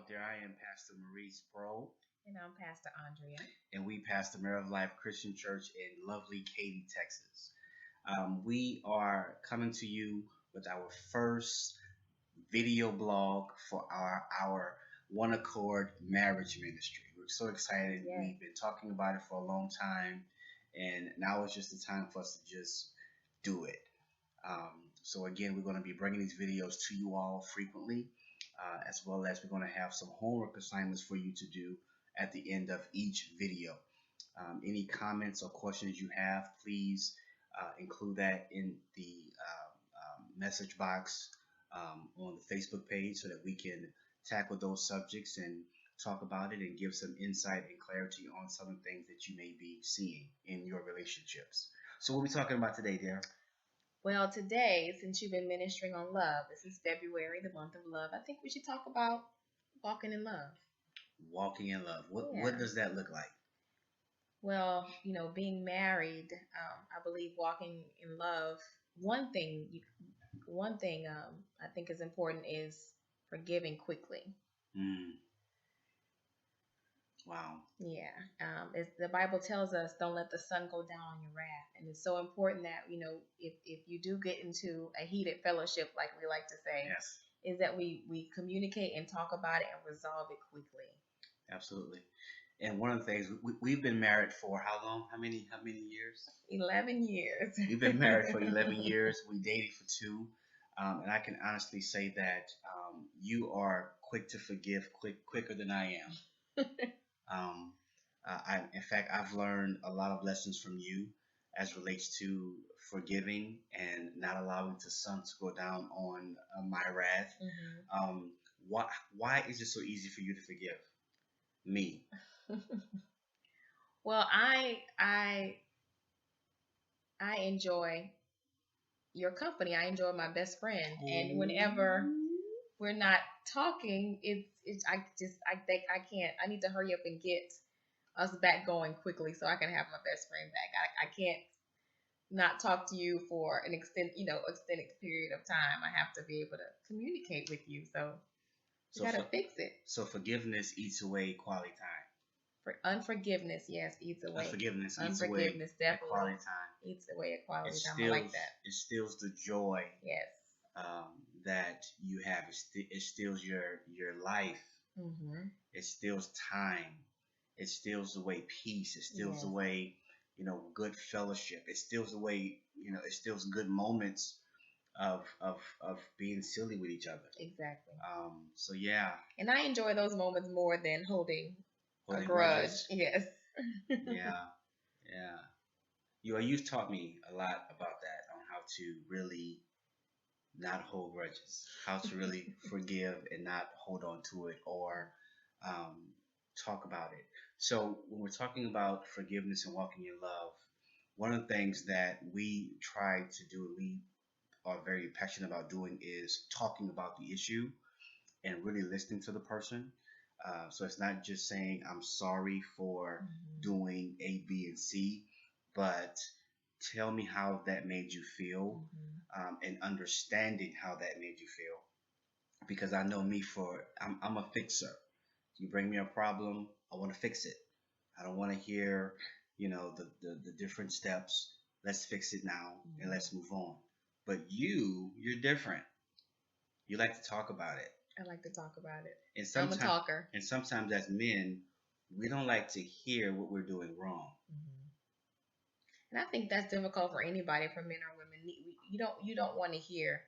out there. I am Pastor Maurice Pro, And I'm Pastor Andrea. and we pastor Mirror of Life Christian Church in lovely Katy, Texas. We are coming to you with our first video blog for our One Accord Marriage Ministry. We're so excited. Yes. We've been talking about it for a long time, and now it's just the time for us to just do it. So again, we're going to be bringing these videos to you all frequently, as well as we're going to have some homework assignments for you to do at the end of each video. Any comments or questions you have, please include that in the message box on the Facebook page so that we can tackle those subjects and talk about it and give some insight and clarity on some of the things that you may be seeing in your relationships. So what are we talking about today, dear? Well, today, since you've been ministering on love, this is February, the month of love. I think we should talk about walking in love. Walking in love. What Yeah. does that look like? Well, being married, I believe walking in love. One thing I think is important is forgiving quickly. Wow. Yeah. The Bible tells us, don't let the sun go down on your wrath. And it's so important that, if you do get into a heated fellowship, like we like to say, Yes. is that we communicate and talk about it and resolve it quickly. Absolutely. And one of the things, we've been married for how long? How many years? 11 years. We've been married for 11 years. We dated for 2. And I can honestly say that you are quick to forgive, quicker than I am. In fact, I've learned a lot of lessons from you as relates to forgiving and not allowing the sun to go down on my wrath. Mm-hmm. Why is it so easy for you to forgive me? Well, I enjoy your company. I enjoy my best friend, and whenever we're not talking, I think I need to hurry up and get us back going quickly so I can have my best friend back. I can't not talk to you for an extended period of time. I have to be able to communicate with you. So you gotta fix it. So forgiveness eats away quality time. For unforgiveness, yes, eats away. Unforgiveness definitely quality time. Eats away at quality time. I like that. It steals the joy. Yes. That you have. It steals your life. Mm-hmm. It steals time. It steals away peace. It steals away, good fellowship. It steals away, it steals good moments of being silly with each other. Exactly. So yeah. And I enjoy those moments more than holding a grudge. Grudges. Yes. Yeah. You've taught me a lot about that, on how to really not hold grudges, how to really forgive and not hold on to it, or talk about it. So when we're talking about forgiveness and walking in love, one of the things that we try to do, and we are very passionate about doing, is talking about the issue and really listening to the person. So it's not just saying I'm sorry for doing A, B, and C, but tell me how that made you feel, and understanding how that made you feel. Because I know me, I'm a fixer. You bring me a problem, I want to fix it. I don't want to hear, the different steps. Let's fix it now and let's move on. But you're different. You like to talk about it. I like to talk about it. And I'm a talker. And sometimes as men, we don't like to hear what we're doing wrong. And I think that's difficult for anybody, for men or women. You don't want to hear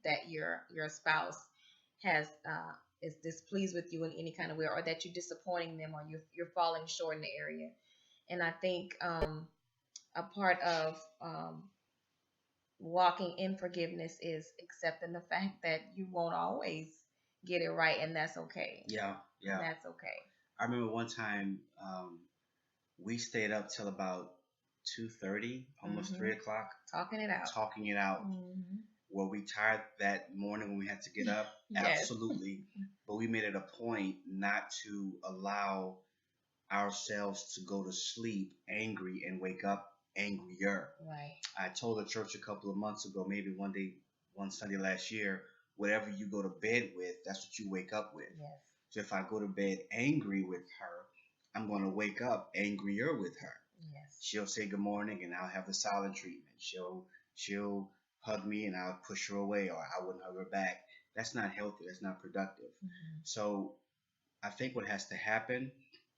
that your spouse is displeased with you in any kind of way, or that you're disappointing them, or you're falling short in the area. And I think a part of walking in forgiveness is accepting the fact that you won't always get it right, and that's okay. Yeah. And that's okay. I remember one time we stayed up till about 2:30, almost 3 o'clock, talking it out. Were we tired that morning when we had to get up? Yes. Absolutely. But we made it a point not to allow ourselves to go to sleep angry and wake up angrier. Right. I told the church a couple of months ago, maybe one Sunday last year, whatever you go to bed with, that's what you wake up with. Yes. So if I go to bed angry with her, I'm going to wake up angrier with her. Yes. She'll say good morning, and I'll have the silent treatment. She'll hug me, and I'll push her away, or I wouldn't hug her back. That's not healthy. That's not productive. So I think what has to happen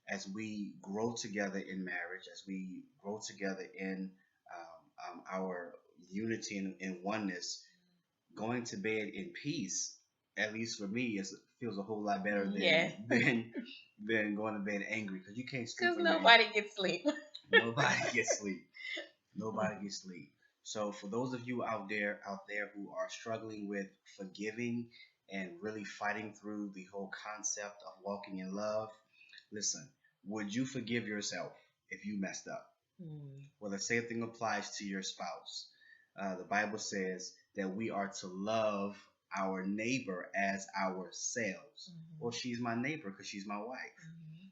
as we grow together in marriage, as we grow together in our unity and oneness, going to bed in peace, at least for me, feels a whole lot better Yeah. than going to bed angry, because you can't sleep. Because nobody gets sleep. Nobody gets sleep. Nobody gets sleep. So for those of you out there who are struggling with forgiving and really fighting through the whole concept of walking in love, listen, would you forgive yourself if you messed up? Well, the same thing applies to your spouse. The Bible says that we are to love our neighbor as ourselves. Well, she's my neighbor because she's my wife.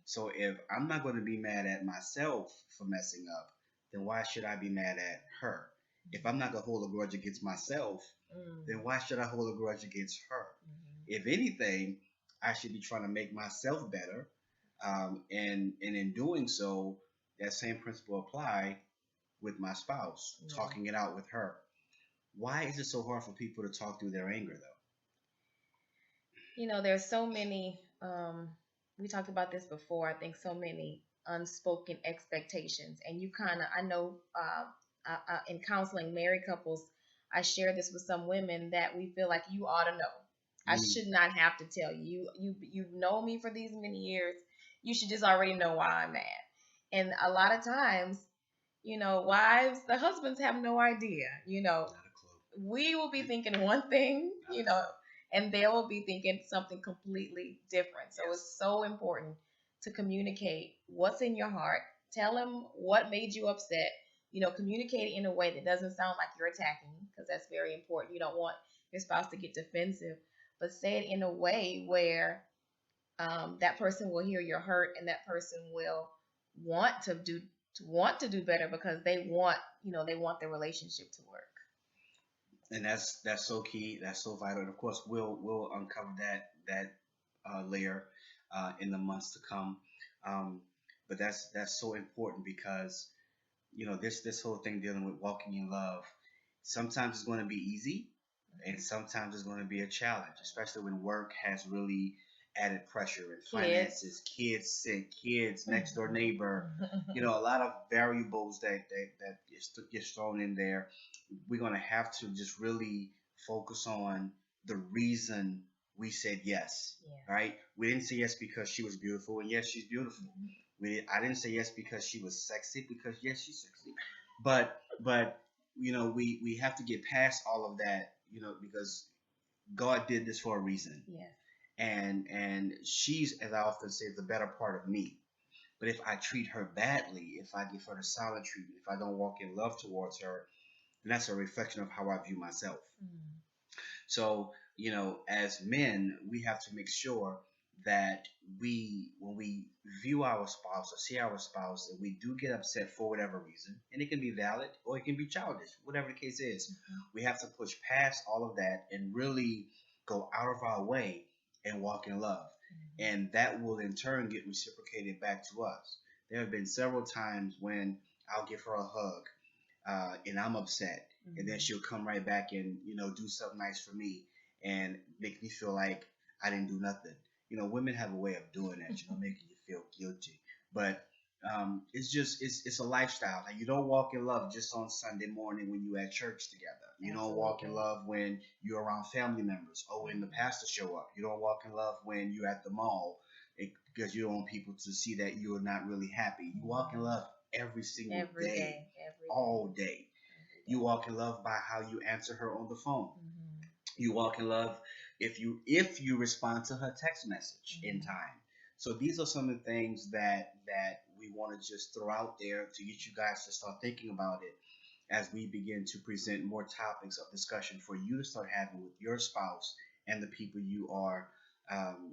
So if I'm not going to be mad at myself for messing up, then why should I be mad at her? If I'm not going to hold a grudge against myself, then why should I hold a grudge against her? If anything, I should be trying to make myself better. And in doing so, that same principle apply with my spouse, talking it out with her. Why is it so hard for people to talk through their anger, though? There's so many, we talked about this before, I think so many unspoken expectations. And I know in counseling married couples, I share this with some women that we feel like you ought to know. I should not have to tell you. You've known me for these many years. You should just already know why I'm mad. And a lot of times, wives, the husbands have no idea. We will be thinking one thing, and they will be thinking something completely different. So it's so important to communicate what's in your heart. Tell them what made you upset. Communicate it in a way that doesn't sound like you're attacking, because that's very important. You don't want your spouse to get defensive, but say it in a way where that person will hear your hurt, and that person will want to do better, because they want the relationship to work. And that's so key. That's so vital. And of course, we'll uncover that layer in the months to come. But that's so important, because this whole thing dealing with walking in love, sometimes it's going to be easy, and sometimes it's going to be a challenge, especially when work has really added pressure, and finances, kids sick, kids, next door neighbor, a lot of variables that gets thrown in there. We're going to have to just really focus on the reason we said yes, right? We didn't say yes because she was beautiful, and yes, she's beautiful. I didn't say yes because she was sexy, because yes, she's sexy. But we have to get past all of that, because God did this for a reason. And she's, as I often say, the better part of me. But if I treat her badly, if I give her the silent treatment, if I don't walk in love towards her, then that's a reflection of how I view myself. So, as men, we have to make sure that when we view our spouse or see our spouse, and we do get upset for whatever reason, and it can be valid or it can be childish, whatever the case is, we have to push past all of that and really go out of our way and walk in love. And that will in turn get reciprocated back to us. There have been several times when I'll give her a hug, and I'm upset, and then she'll come right back and do something nice for me and make me feel like I didn't do nothing. Women have a way of doing that, making you feel guilty. But it's a lifestyle. Like, you don't walk in love just on Sunday morning when you at church together. You don't walk in love when you're around family members or when the pastor show up. You don't walk in love when you're at the mall, because you don't want people to see that you're not really happy. You walk in love every single day, all day. You walk in love by how you answer her on the phone. You walk in love if you respond to her text message in time. So these are some of the things that we want to just throw out there to get you guys to start thinking about it, as we begin to present more topics of discussion for you to start having with your spouse and the people you are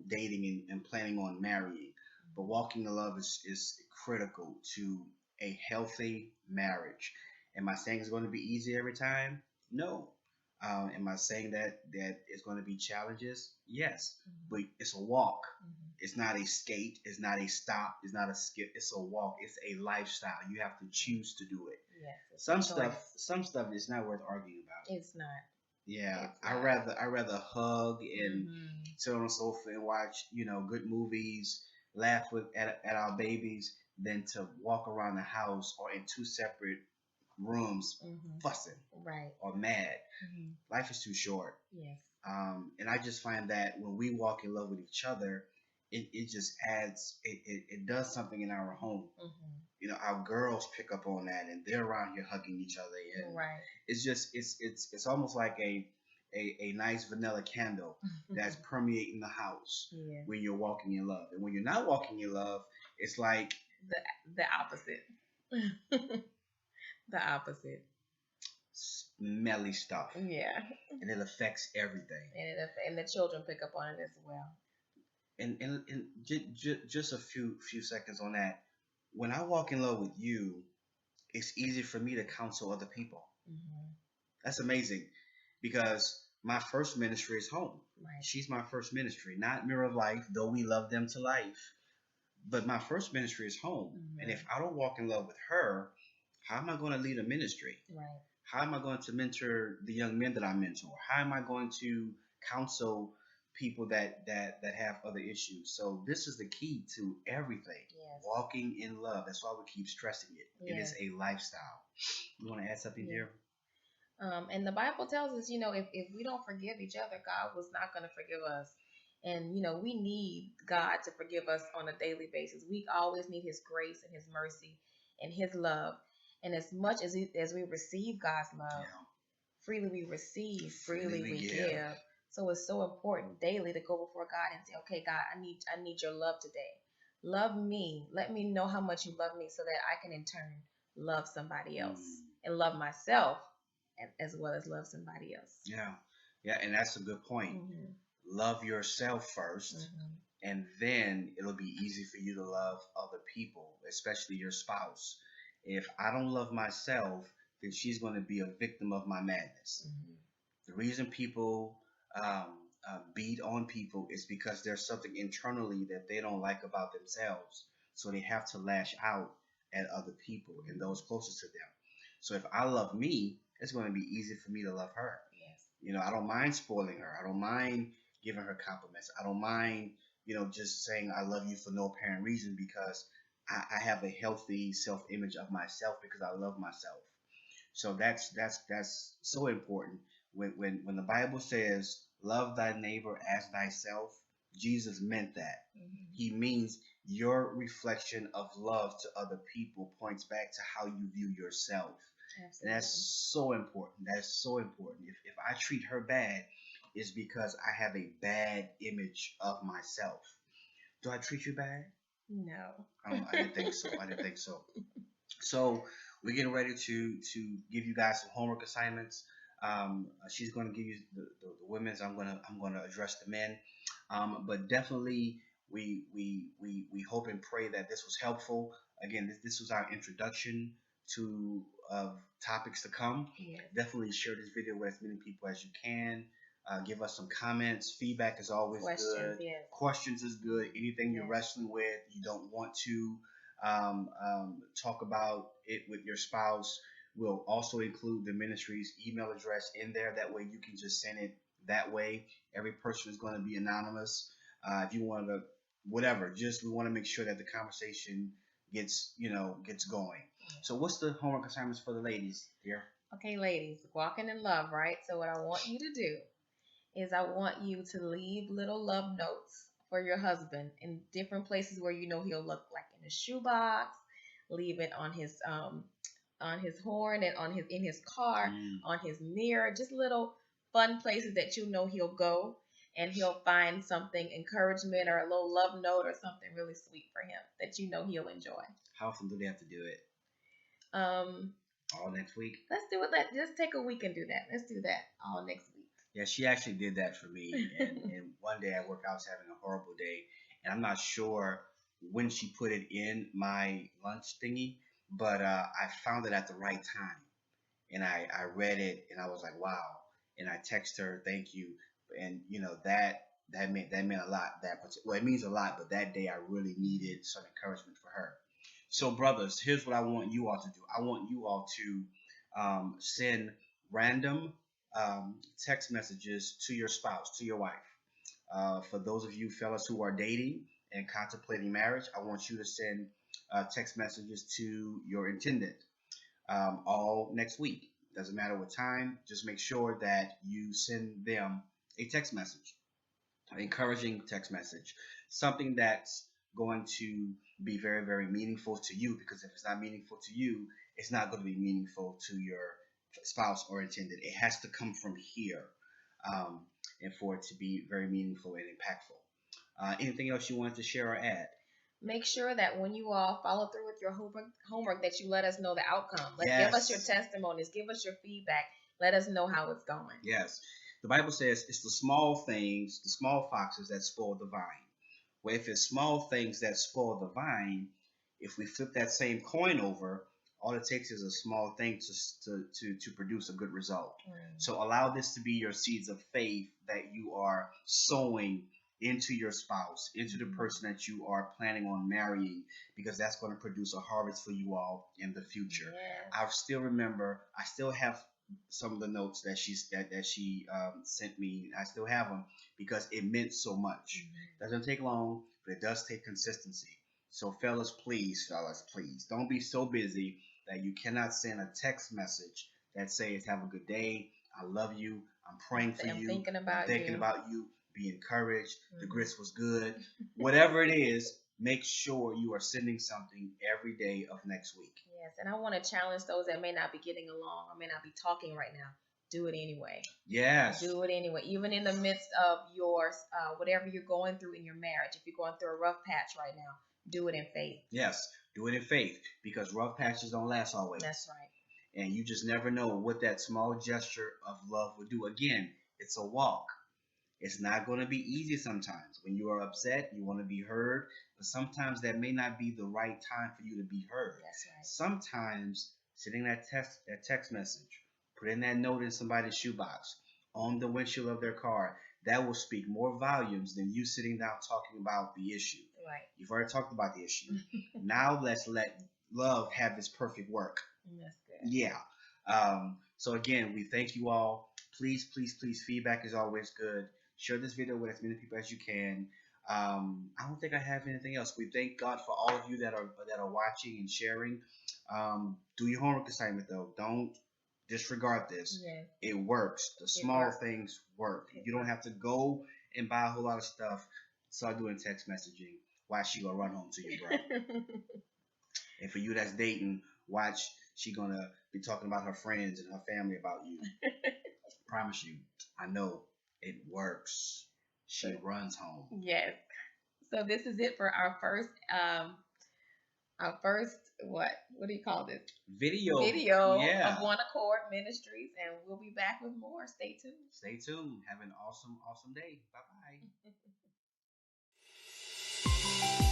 dating and planning on marrying. But walking in love is critical to a healthy marriage. Am I saying it's going to be easy every time? No. Am I saying that it's going to be challenges? Yes, Mm-hmm. but it's a walk. Mm-hmm. It's not a skate. It's not a stop. It's not a skip. It's a walk. It's a lifestyle. You have to choose to do it. Yes, it's Some a stuff, choice. some stuff is not worth arguing about. It's not. Yeah, It's not. I rather hug and Mm-hmm. sit on the sofa and watch good movies, laugh at our babies than to walk around the house or in two separate rooms Mm-hmm. fussing Right. or mad. Mm-hmm. Life is too short. Yes. And I just find that when we walk in love with each other, it just adds, it does something in our home. Mm-hmm. Our girls pick up on that and they're around here hugging each other. And Right. it's just, it's almost like a nice vanilla candle that's permeating the house Yeah. when you're walking in love. And when you're not walking in love, it's like the opposite. The opposite. smelly stuff. Yeah. And it affects everything. And the children pick up on it as well. And just a few seconds on that. When I walk in love with you, it's easy for me to counsel other people. Mm-hmm. That's amazing because my first ministry is home. Right. She's my first ministry, not Mirror of Life, though we love them to life. But my first ministry is home. Mm-hmm. And if I don't walk in love with her, how am I going to lead a ministry? Right. How am I going to mentor the young men that I mentor? How am I going to counsel people that have other issues? So this is the key to everything. Yes. Walking in love. That's why we keep stressing it. Yes. It is a lifestyle. You want to add something here? And the Bible tells us, if we don't forgive each other, God was not going to forgive us. And, we need God to forgive us on a daily basis. We always need His grace and His mercy and His love. And as much as we receive God's love, freely we receive, freely we give. So it's so important daily to go before God and say, okay, God, I need your love today. Love me. Let me know how much you love me so that I can in turn love somebody else and love myself as well as love somebody else. Yeah, and that's a good point. Mm-hmm. Love yourself first, and then it'll be easy for you to love other people, especially your spouse. If I don't love myself, then she's going to be a victim of my madness. Mm-hmm. The reason people beat on people is because there's something internally that they don't like about themselves. So they have to lash out at other people and those closest to them. So if I love me, it's going to be easy for me to love her. Yes. I don't mind spoiling her. I don't mind giving her compliments. I don't mind, just saying I love you for no apparent reason because I have a healthy self-image of myself because I love myself. So that's so important. When the Bible says love thy neighbor as thyself, Jesus meant that. Mm-hmm. He means your reflection of love to other people points back to how you view yourself. Absolutely. And that's so important. That's so important. If I treat her bad, it's because I have a bad image of myself. Do I treat you bad? No. I didn't think so. So we're getting ready to give you guys some homework assignments. She's going to give you the women's. I'm going to address the men. But definitely we hope and pray that this was helpful. Again, this was our introduction to topics to come. Yes. Definitely share this video with as many people as you can. Give us some comments. Feedback is always good. Yes. Questions is good. Anything you're wrestling with, you don't want to talk about it with your spouse. We'll also include the ministry's email address in there. That way you can just send it that way. Every person is going to be anonymous. If you want to, whatever, we want to make sure that the conversation gets going. So what's the homework assignments for the ladies, dear? Okay, ladies, walking in love, right? So what I want you to do is I want you to leave little love notes for your husband in different places where he'll look, like in his shoebox. Leave it on his horn and in his car, on his mirror, just little fun places that he'll go and he'll find something, encouragement or a little love note or something really sweet for him that he'll enjoy. How often do they have to do it? All next week. Let's do it. Just take a week and do that. Let's do that all next week. Yeah, she actually did that for me. And one day at work, I was having a horrible day. And I'm not sure when she put it in my lunch thingy, but I found it at the right time. And I read it, and I was like, wow. and I text her thank you, and that meant a lot. It means a lot, but that day I really needed some encouragement for her. So, brothers, here's what I want you all to do. I want you all to send random text messages to your spouse, to your wife. For those of you fellas who are dating and contemplating marriage, I want you to send text messages to your intendant all next week. Doesn't matter what time, just make sure that you send them a text message, an encouraging text message, something that's going to be very, very meaningful to you, because if it's not meaningful to you, it's not going to be meaningful to your spouse or intended. It has to come from here, and for it to be very meaningful and impactful. Anything else you wanted to share or add? Make sure that when you all follow through with your homework, that you let us know the outcome. Give us your testimonies, give us your feedback, let us know how it's going. Yes. The Bible says it's the small things, the small foxes that spoil the vine. Well, if it's small things that spoil the vine, if we flip that same coin over, all it takes is a small thing to produce a good result. So allow this to be your seeds of faith that you are sowing into your spouse, into the person that you are planning on marrying, because that's going to produce a harvest for you all in the future. Yes. I still have some of the notes that she sent me. I still have them because it meant so much. Doesn't take long, but it does take consistency. So fellas, please, don't be so busy that you cannot send a text message that says, have a good day, I love you, I'm praying for you, thinking about you, be encouraged, the grits was good. Whatever it is, make sure you are sending something every day of next week. Yes, and I want to challenge those that may not be getting along or may not be talking right now. Do it anyway. Yes. Do it anyway, even in the midst of your whatever you're going through in your marriage. If you're going through a rough patch right now, do it in faith. Yes, do it in faith, because rough patches don't last always. That's right. And you just never know what that small gesture of love would do. Again, it's a walk. It's not going to be easy sometimes. When you are upset, you want to be heard, but sometimes that may not be the right time for you to be heard. That's right. Sometimes sending that text message, putting that note in somebody's shoebox, on the windshield of their car, that will speak more volumes than you sitting down talking about the issue. Right. You've already talked about the issue. Now let's let love have this perfect work. That's good. Yeah. So again, we thank you all. Please, feedback is always good. Share this video with as many people as you can. I don't think I have anything else. We thank God for all of you that are watching and sharing. Do your homework assignment though. Don't disregard this. Yeah. It works. The small things work. You don't have to go and buy a whole lot of stuff. Start doing text messaging. Watch, she gonna run home to you, bro. And for you that's dating, watch, she gonna be talking about her friends and her family about you. Promise you, I know it works. She runs home. Yes. So this is it for our first what do you call this? Video yeah. of One Accord Ministries, and we'll be back with more. Stay tuned. Stay tuned. Have an awesome day. Bye bye.